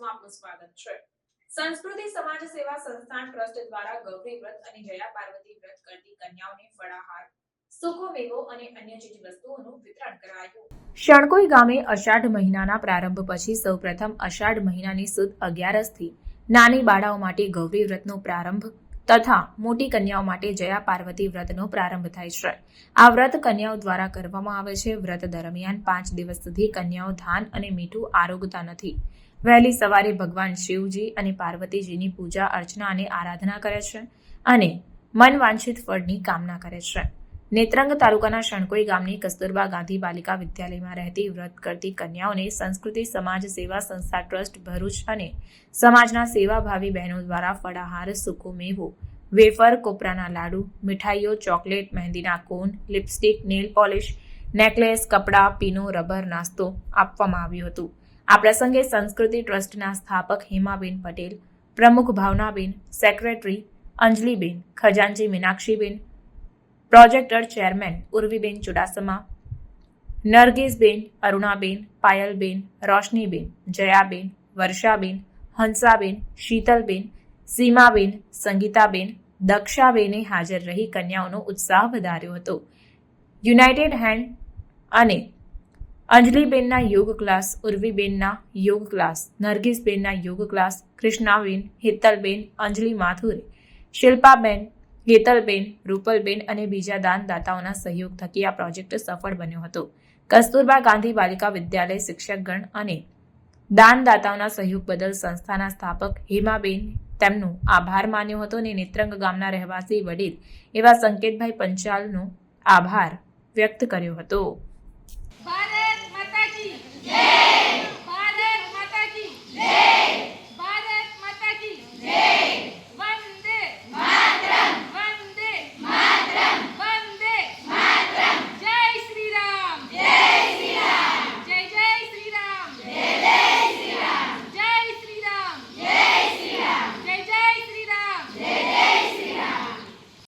ન્યૂઝમાં આપનું સ્વાગત છે। સંસ્કૃતિ સમાજ સેવા સંસ્થાન ટ્રસ્ટ દ્વારા ગૌરી વ્રત અને જયા પાર્વતી વ્રત કરતી કન્યાઓને ફળાહાર, સૂકો મેવો અને અન્ય ચીજ વસ્તુઓનું વિતરણ કરાયું। શણકોઈ ગામે અષાઢ મહિનાના પ્રારંભ પછી સૌપ્રથમ અષાઢ મહિનાની સુદ 11થી નાની બાળાઓ માટે ગૌરી વ્રતનો પ્રારંભ તથા મોટી કન્યાઓ માટે જયા પાર્વતી વ્રતનો પ્રારંભ થાય છે। આ વ્રત કન્યાઓ દ્વારા કરવામાં આવે છે। વ્રત દરમિયાન 5 દિવસ સુધી કન્યાઓ ધાન અને મીઠું આરોગતા નથી। વહેલી સવારે ભગવાન શિવજી અને પાર્વતીજીની પૂજા અર્ચના અને આરાધના કરે છે અને મનવાંછિત ફળની કામના કરે છે। નેત્રંગ તાલુકાના શણકોઈ ગામની કસ્તુરબા ગાંધી બાલિકા વિદ્યાલયમાં રહેતી વ્રત કરતી કન્યાઓને સંસ્કૃતિ સમાજ સેવા સંસ્થા ટ્રસ્ટ ભરૂચ અને સમાજના સેવાભાવી બહેનો દ્વારા ફળાહાર, સૂકો મેવો, વેફર, કોપરાના લાડુ, મીઠાઈઓ, ચોકલેટ, મહેંદીના કોન, લિપસ્ટિક, નેલ પોલિશ, નેકલેસ, કપડાં, પીનો, રબર, નાસ્તો આપવામાં આવ્યું હતું। આ પ્રસંગે સંસ્કૃતિ ટ્રસ્ટના સ્થાપક હેમાબેન પટેલ, પ્રમુખ ભાવનાબેન, સેક્રેટરી અંજલિબેન, ખજાનચી મીનાક્ષીબેન, પ્રોજેક્ટર ચેરમેન ઉર્વીબેન ચુડાસમા, નરગીસબેન, અરુણાબેન, પાયલબેન, રોશનીબેન, જયાબેન, વર્ષાબેન, હંસાબેન, શીતલબેન, સીમાબેન, સંગીતાબેન, દક્ષાબેને હાજર રહી કન્યાઓનો ઉત્સાહ વધાર્યો હતો। યુનાઇટેડ હેન્ડ અને અંજલિબેનના યોગ ક્લાસ, ઉર્વીબેનના યોગ ક્લાસ, નરગીસબેનના યોગ ક્લાસ, કૃષ્ણાબેન, હેતલબેન, અંજલિ માથુરે, શિલ્પાબેન, હેતલબેન, રૂપલબેન અને બીજા દાનદાતાઓના સહયોગ થકી આ પ્રોજેક્ટ સફળ બન્યો હતો। કસ્તુરબા ગાંધી બાલિકા વિદ્યાલય શિક્ષકગણ અને દાનદાતાઓના સહયોગ બદલ સંસ્થાના સ્થાપક હેમાબેન તેમનો આભાર માન્યો હતો અને નેત્રંગ ગામના રહેવાસી વડીલ એવા સંકેતભાઈ પંચાલનો આભાર વ્યક્ત કર્યો હતો।